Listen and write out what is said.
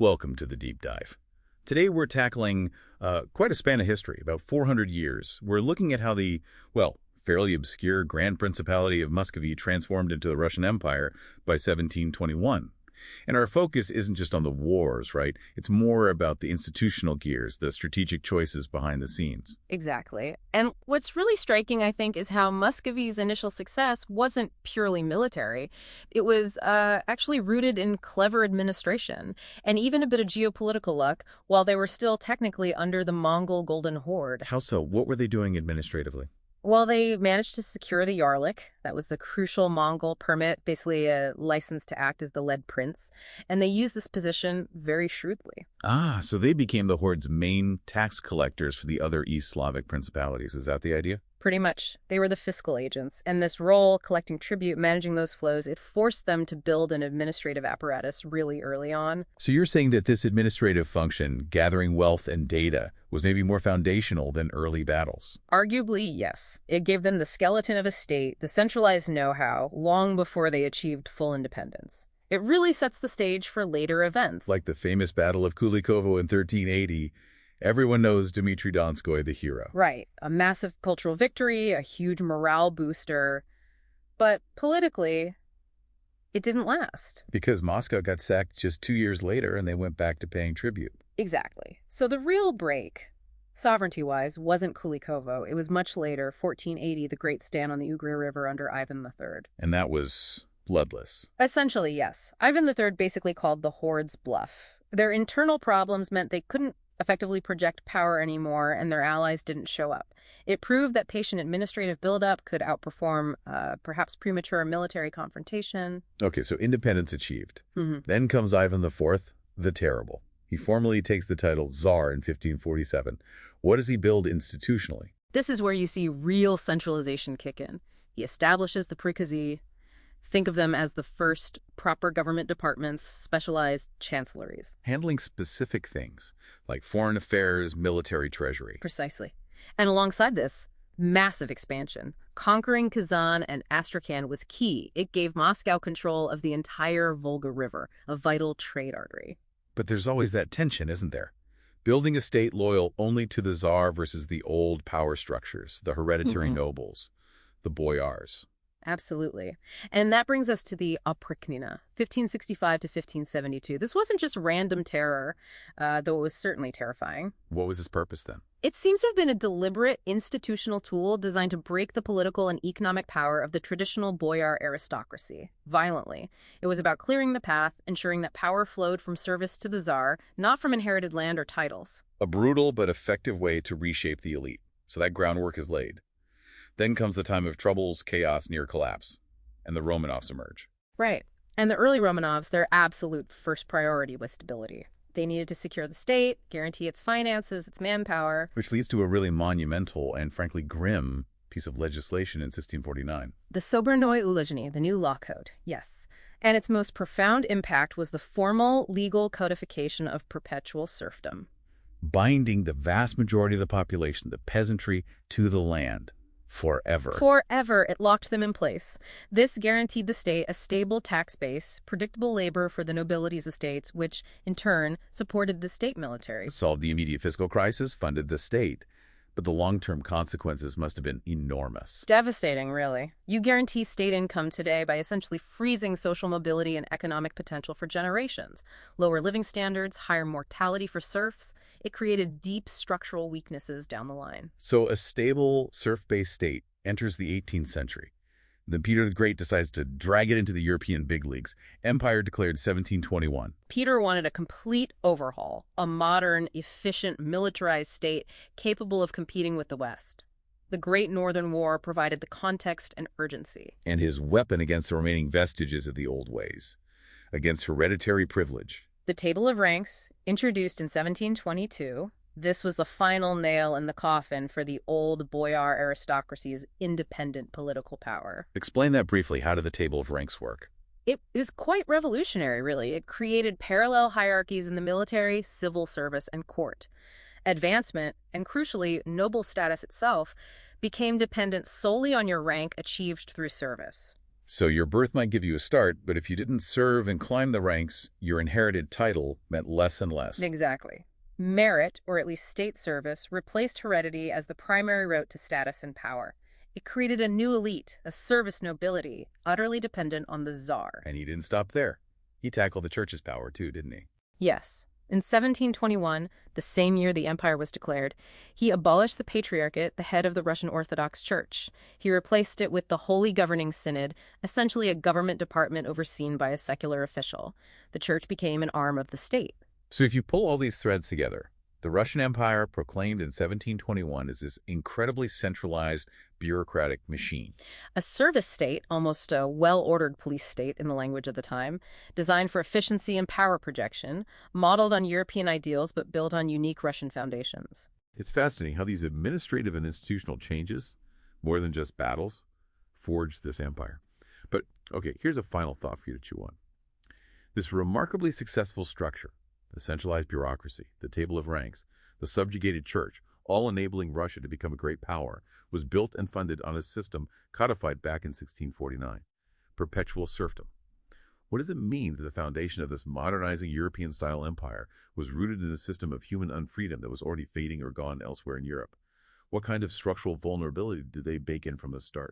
Welcome to the Deep Dive. Today we're tackling quite a span of history, about 400 years. We're looking at how the, fairly obscure Grand Principality of Muscovy transformed into the Russian Empire by 1721. And our focus isn't just on the wars, right? It's more about the institutional gears, the strategic choices behind the scenes. Exactly. And what's really striking, I think, is how Muscovy's initial success wasn't purely military. It was actually rooted in clever administration and even a bit of geopolitical luck while they were still technically under the Mongol Golden Horde. How so? What were they doing administratively? Well, they managed to secure the Yarlik. That was the crucial Mongol permit, basically a license to act as the led prince. And they used this position very shrewdly. Ah, so they became the Horde's main tax collectors for the other East Slavic principalities. Is that the idea? Pretty much. They were the fiscal agents. And this role, collecting tribute, managing those flows, it forced them to build an administrative apparatus really early on. So you're saying that this administrative function, gathering wealth and data, was maybe more foundational than early battles? Arguably, yes. It gave them the skeleton of a state, the centralized know-how, long before they achieved full independence. It really sets the stage for later events. Like the famous Battle of Kulikovo in 1380, everyone knows Dmitry Donskoy, the hero. Right. A massive cultural victory, a huge morale booster. But politically, it didn't last. Because Moscow got sacked just 2 years later and they went back to paying tribute. Exactly. So the real break, sovereignty-wise, wasn't Kulikovo. It was much later, 1480, the Great Stand on the Ugra River under Ivan III. And that was bloodless. Essentially, yes. Ivan III basically called the Horde's bluff. Their internal problems meant they couldn't effectively project power anymore, and their allies didn't show up. It proved that patient administrative buildup could outperform perhaps premature military confrontation. Okay, so independence achieved. Mm-hmm. Then comes Ivan IV, the Terrible. He formally takes the title Tsar in 1547. What does he build institutionally? This is where you see real centralization kick in. He establishes the prikazy. Think of them as the first proper government departments, specialized chancelleries. Handling specific things, like foreign affairs, military treasury. Precisely. And alongside this, massive expansion. Conquering Kazan and Astrakhan was key. It gave Moscow control of the entire Volga River, a vital trade artery. But there's always that tension, isn't there? Building a state loyal only to the Tsar versus the old power structures, the hereditary nobles, the boyars. Absolutely. And that brings us to the Oprichnina, 1565 to 1572. This wasn't just random terror, though it was certainly terrifying. What was its purpose then? It seems to have been a deliberate institutional tool designed to break the political and economic power of the traditional boyar aristocracy, violently. It was about clearing the path, ensuring that power flowed from service to the Tsar, not from inherited land or titles. A brutal but effective way to reshape the elite. So that groundwork is laid. Then comes the time of troubles, chaos, near collapse, and the Romanovs emerge. Right. And the early Romanovs, their absolute first priority was stability. They needed to secure the state, guarantee its finances, its manpower. Which leads to a really monumental and frankly grim piece of legislation in 1649. The Sobernoye Ulazhny, the new law code, yes. And its most profound impact was the formal legal codification of perpetual serfdom. Binding the vast majority of the population, the peasantry, to the land. Forever. Forever, it locked them in place. This guaranteed the state a stable tax base, predictable labor for the nobility's estates, which, in turn, supported the state military. Solved the immediate fiscal crisis, funded the state. But the long-term consequences must have been enormous. Devastating, really. You guarantee state income today by essentially freezing social mobility and economic potential for generations. Lower living standards, higher mortality for serfs. It created deep structural weaknesses down the line. So a stable, serf-based state enters the 18th century. Then Peter the Great decides to drag it into the European big leagues. Empire declared 1721. Peter wanted a complete overhaul, a modern, efficient, militarized state capable of competing with the West. The Great Northern War provided the context and urgency. And his weapon against the remaining vestiges of the old ways, against hereditary privilege. The Table of Ranks, introduced in 1722, this was the final nail in the coffin for the old boyar aristocracy's independent political power. Explain that briefly. How did the Table of Ranks work? It was quite revolutionary, really. It created parallel hierarchies in the military, civil service, and court. Advancement, and crucially, noble status itself, became dependent solely on your rank achieved through service. So your birth might give you a start, but if you didn't serve and climb the ranks, your inherited title meant less and less. Exactly. Merit, or at least state service, replaced heredity as the primary route to status and power. It created a new elite, a service nobility, utterly dependent on the czar. And he didn't stop there. He tackled the church's power too, didn't he? Yes. In 1721, the same year the empire was declared, he abolished the Patriarchate, the head of the Russian Orthodox Church. He replaced it with the Holy Governing Synod, essentially a government department overseen by a secular official. The church became an arm of the state. So if you pull all these threads together, the Russian Empire proclaimed in 1721 is this incredibly centralized bureaucratic machine. A service state, almost a well-ordered police state in the language of the time, designed for efficiency and power projection, modeled on European ideals but built on unique Russian foundations. It's fascinating how these administrative and institutional changes, more than just battles, forged this empire. But, okay, here's a final thought for you to chew on. This remarkably successful structure, the centralized bureaucracy, the table of ranks, the subjugated church, all enabling Russia to become a great power, was built and funded on a system codified back in 1649, perpetual serfdom. What does it mean that the foundation of this modernizing European-style empire was rooted in a system of human unfreedom that was already fading or gone elsewhere in Europe? What kind of structural vulnerability did they bake in from the start?